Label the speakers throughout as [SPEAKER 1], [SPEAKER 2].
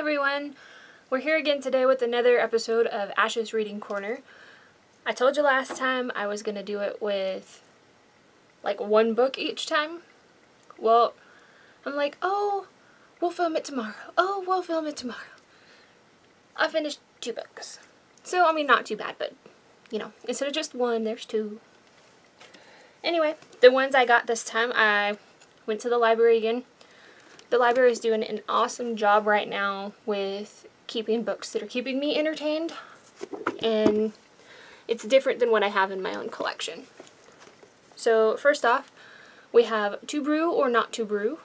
[SPEAKER 1] everyone! We're here again today with another episode of Ashe's Reading Corner. I told you last time I was going to do it with like one book each time. Well, I'm like, we'll film it tomorrow. I finished 2 books. So, I mean, not too bad, but, instead of just one, there's 2. Anyway, the ones I got this time, I went to the library again. The library is doing an awesome job right now with keeping books that are keeping me entertained, and it's different than what I have in my own collection. So first off, we have To Brew or Not to Brew.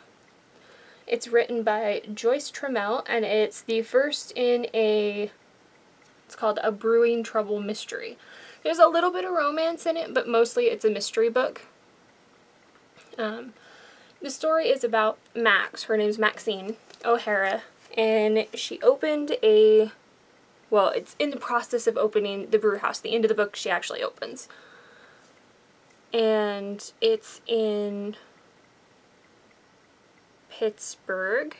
[SPEAKER 1] It's written by Joyce Trammell, and it's the first in it's called A Brewing Trouble Mystery. There's a little bit of romance in it, but mostly it's a mystery book. The story is about Max. Her name's Maxine O'Hara, and she opened it's in the process of opening the brew house. The end of the book, she actually opens. And it's in Pittsburgh.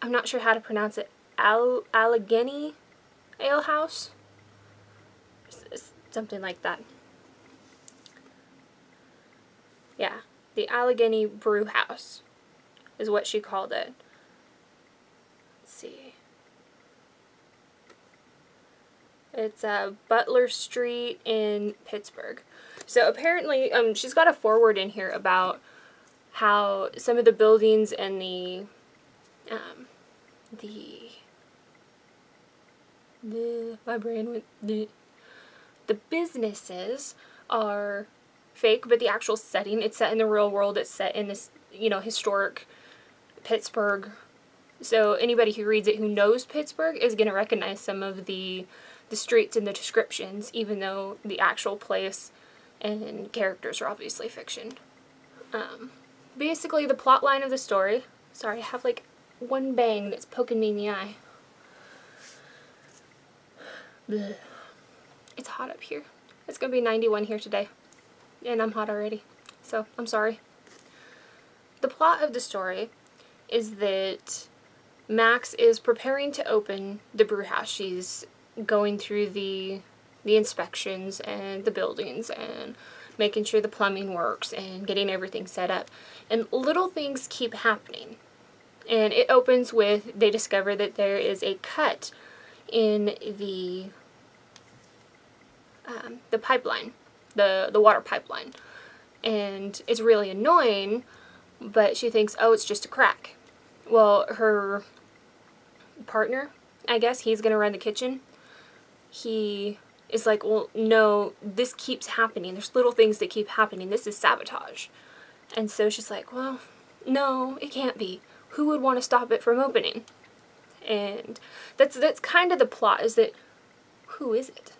[SPEAKER 1] I'm not sure how to pronounce it. Allegheny Ale House? Something like that. Yeah, the Allegheny Brew House is what she called it. Let's see. It's Butler Street in Pittsburgh. So apparently, she's got a foreword in here about how some of the buildings and the businesses are fake, but the actual setting, it's set in the real world. It's set in this, historic Pittsburgh. So anybody who reads it who knows Pittsburgh is going to recognize some of the streets and the descriptions, even though the actual place and characters are obviously fiction. Basically, the plot line of the story... Sorry, I have like one bang that's poking me in the eye. Blech. It's hot up here. It's going to be 91 here today. And I'm hot already, so I'm sorry. The plot of the story is that Max is preparing to open the brew house. She's going through the inspections and the buildings and making sure the plumbing works and getting everything set up. And little things keep happening. And it opens with, they discover that there is a cut in the pipeline. The water pipeline, and it's really annoying, but she thinks, it's just a crack. Well, her partner, I guess, he's gonna run the kitchen. He is like, well, no, this keeps happening. There's little things that keep happening. This is sabotage. And so she's like, well, no, it can't be. Who would want to stop it from opening? And that's kind of the plot, is that, who is it?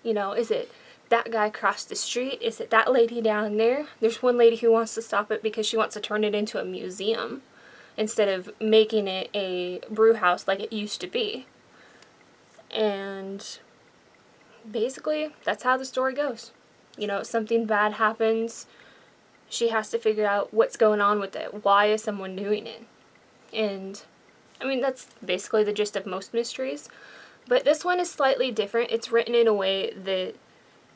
[SPEAKER 1] Is it that guy across the street? Is it that lady down there? There's one lady who wants to stop it because she wants to turn it into a museum instead of making it a brew house like it used to be. And basically, that's how the story goes. Something bad happens. She has to figure out what's going on with it. Why is someone doing it? And, that's basically the gist of most mysteries. But this one is slightly different. It's written in a way that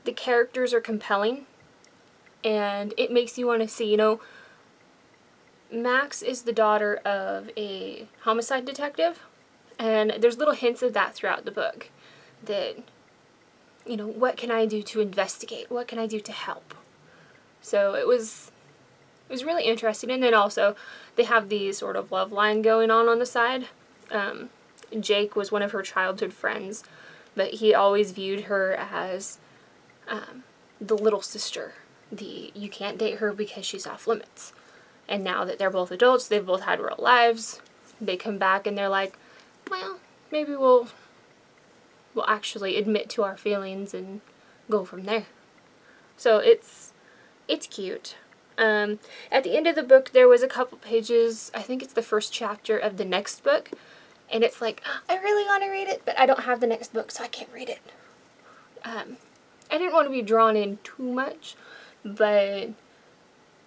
[SPEAKER 1] the characters are compelling, and it makes you want to see, Max is the daughter of a homicide detective, and there's little hints of that throughout the book, that, what can I do to investigate? What can I do to help? So it was really interesting. And then also, they have the sort of love line going on the side. Jake was one of her childhood friends, but he always viewed her as the little sister. You can't date her because she's off limits. And now that they're both adults, they've both had real lives, they come back and they're like, well, maybe we'll actually admit to our feelings and go from there. So it's cute. At the end of the book, there was a couple pages, I think it's the first chapter of the next book, and it's like, I really want to read it, but I don't have the next book, so I can't read it. I didn't want to be drawn in too much, but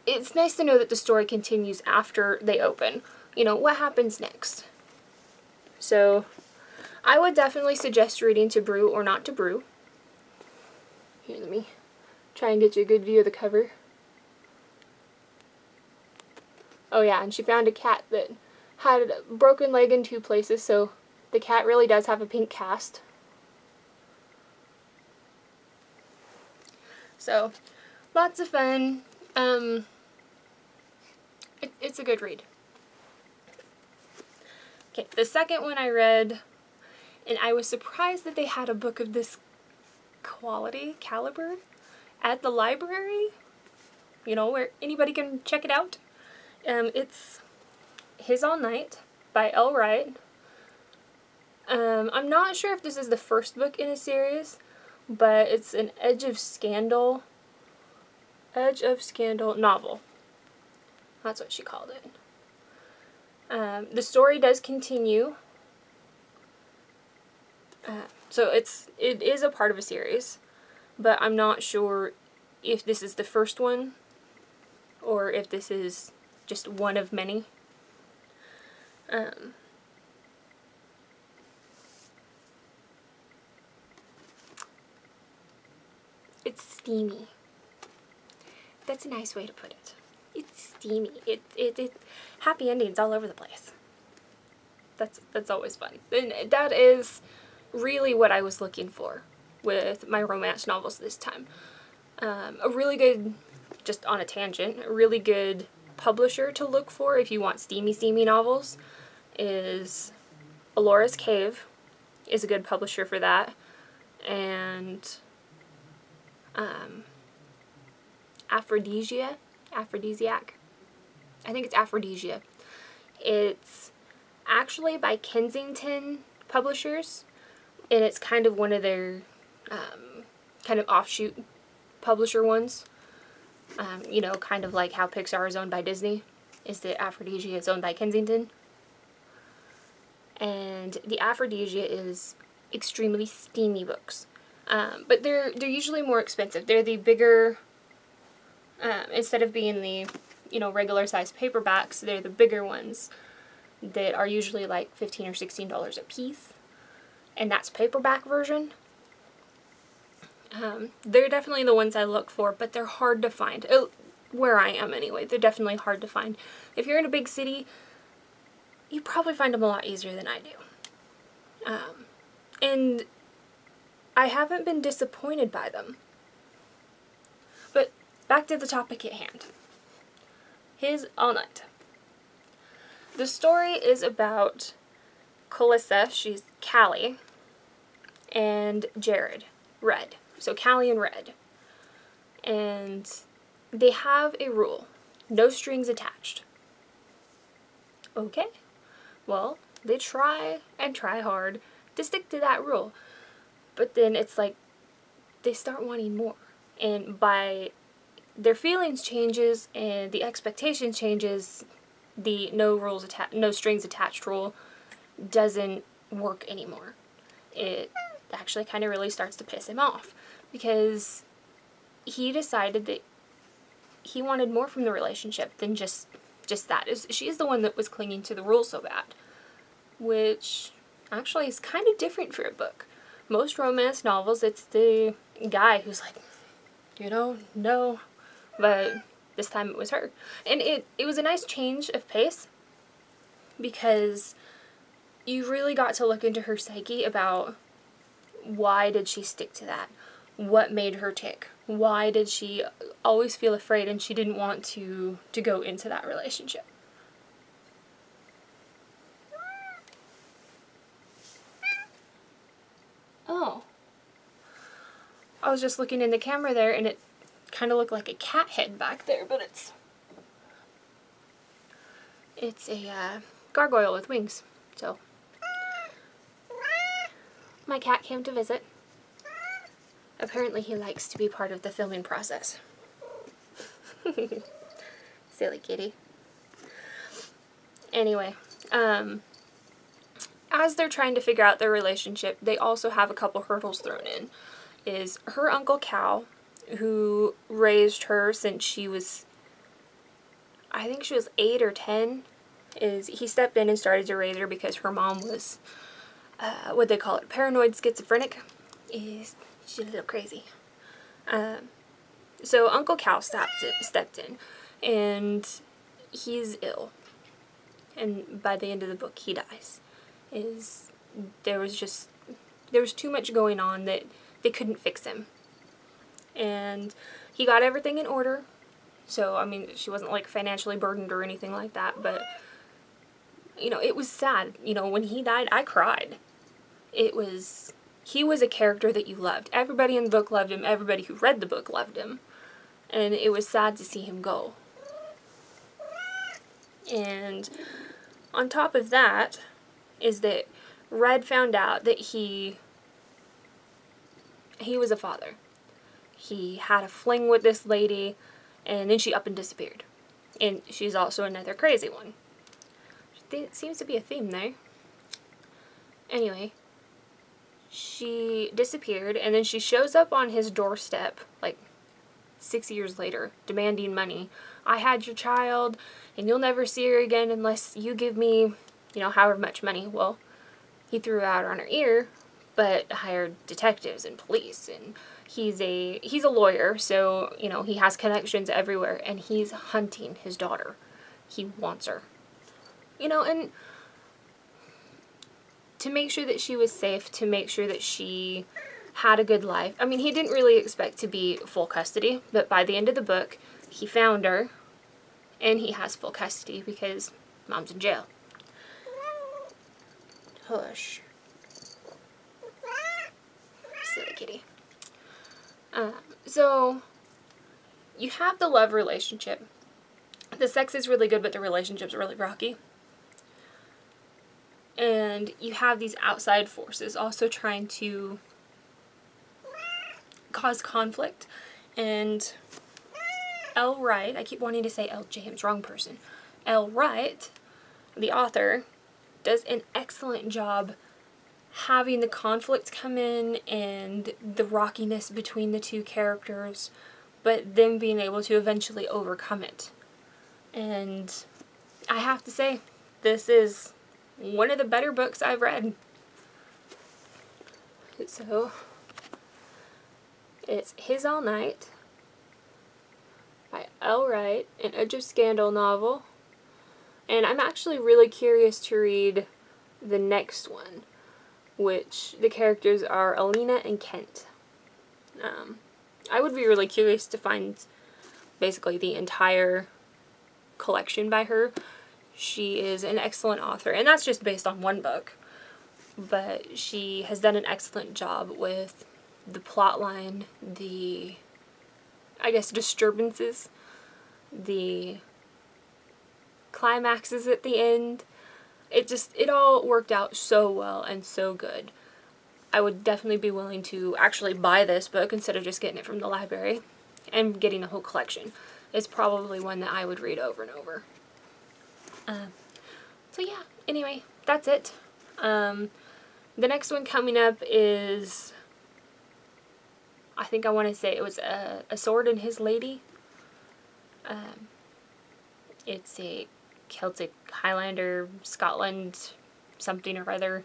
[SPEAKER 1] it's nice to know that the story continues after they open. you know, what happens next? So I would definitely suggest reading To Brew or Not to Brew. Here, let me try and get you a good view of the cover. Oh yeah, and she found a cat that had a broken leg in 2 places, so the cat really does have a pink cast. So, lots of fun. It's a good read. Okay, the second one I read, and I was surprised that they had a book of this caliber at the library, you know, where anybody can check it out. It's His All Night by L. Wright. I'm not sure if this is the first book in a series, but it's an Edge of Scandal novel. That's what she called it. The story does continue. So it is a part of a series, but I'm not sure if this is the first one or if this is just one of many. It's steamy. That's a nice way to put it. It's steamy. It happy endings all over the place. That's always fun. And that is really what I was looking for with my romance novels this time. A really good, just on a tangent, a really good publisher to look for if you want steamy novels is Alora's Cave is a good publisher for that. And Aphrodisiac. I think it's Aphrodisia. It's actually by Kensington Publishers, and it's kind of one of their kind of offshoot publisher ones. You know, kind of like how Pixar is owned by Disney, is that Aphrodisia is owned by Kensington. And the Aphrodisia is extremely steamy books. But they're usually more expensive. They're the bigger, instead of being the, you know, regular size paperbacks, they're the bigger ones that are usually like $15 or $16 a piece. And that's paperback version. They're definitely the ones I look for, but they're hard to find. Where I am anyway, they're definitely hard to find. If you're in a big city, you probably find them a lot easier than I do. And I haven't been disappointed by them. But back to the topic at hand. His All Night. The story is about Calissa, she's Callie, and Jared, Red. So Callie and Red. And they have a rule. No strings attached. Okay. Well, they try and try hard to stick to that rule. But then it's like they start wanting more. And by their feelings changes and the expectation changes, the no strings attached rule doesn't work anymore. It actually kind of really starts to piss him off because he decided that he wanted more from the relationship than just that. She's the one that was clinging to the rule so bad, which actually is kind of different for a book. Most romance novels, it's the guy who's like, you know, no, but this time it was her. And it was a nice change of pace because you really got to look into her psyche about why did she stick to that? What made her tick? Why did she always feel afraid and she didn't want to go into that relationship? Oh. I was just looking in the camera there and it kind of looked like a cat head back there, but it's a gargoyle with wings. So my cat came to visit. Apparently he likes to be part of the filming process. Silly kitty. Anyway, as they're trying to figure out their relationship, they also have a couple hurdles thrown in. Is her Uncle Cal, who raised her since she was, I think she was 8 or 10, is he stepped in and started to raise her because her mom was, what they call it, paranoid schizophrenic. She's a little crazy. So Uncle Cal stepped in, and he's ill. And by the end of the book, he dies. There was too much going on that they couldn't fix him. And he got everything in order. So, I mean, she wasn't like financially burdened or anything like that, but you know, it was sad. You know, when he died, I cried. He was a character that you loved. Everybody in the book loved him. Everybody who read the book loved him. And it was sad to see him go. And on top of that is that Red found out that he was a father. He had a fling with this lady, and then she up and disappeared. And she's also another crazy one. There seems to be a theme there. Anyway, she disappeared, and then she shows up on his doorstep, like 6 years later, demanding money. I had your child, and you'll never see her again unless you give me, you know, however much money. Well, he threw it out on her ear, but hired detectives and police, and he's a lawyer, so, you know, he has connections everywhere, and he's hunting his daughter. He wants her. You know, and to make sure that she was safe, to make sure that she had a good life. I mean, he didn't really expect to be full custody, but by the end of the book, he found her, and he has full custody because Mom's in jail. Hush. Silly kitty. So, you have the love relationship. The sex is really good, but the relationship's really rocky. And you have these outside forces also trying to cause conflict. And L. Wright, I keep wanting to say L. James, wrong person. L. Wright, the author, does an excellent job having the conflict come in and the rockiness between the two characters, but then being able to eventually overcome it. And I have to say, this is one of the better books I've read. So, it's His All Night by L. Wright, an Edge of Scandal novel. And I'm actually really curious to read the next one, which the characters are Alina and Kent. I would be really curious to find basically the entire collection by her. She is an excellent author, and that's just based on one book, but she has done an excellent job with the plot line, the, I guess, disturbances, the climaxes at the end. It all worked out so well and so good. I would definitely be willing to actually buy this book instead of just getting it from the library and getting the whole collection. It's probably one that I would read over and over. So yeah, anyway, that's it. The next one coming up is, I think I want to say it was A Sword and His Lady. It's a Celtic Highlander, Scotland, something or other.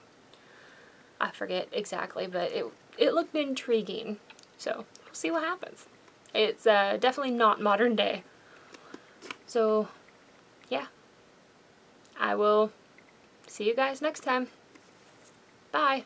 [SPEAKER 1] I forget exactly, but it looked intriguing. So, we'll see what happens. It's definitely not modern day. So, yeah. I will see you guys next time. Bye.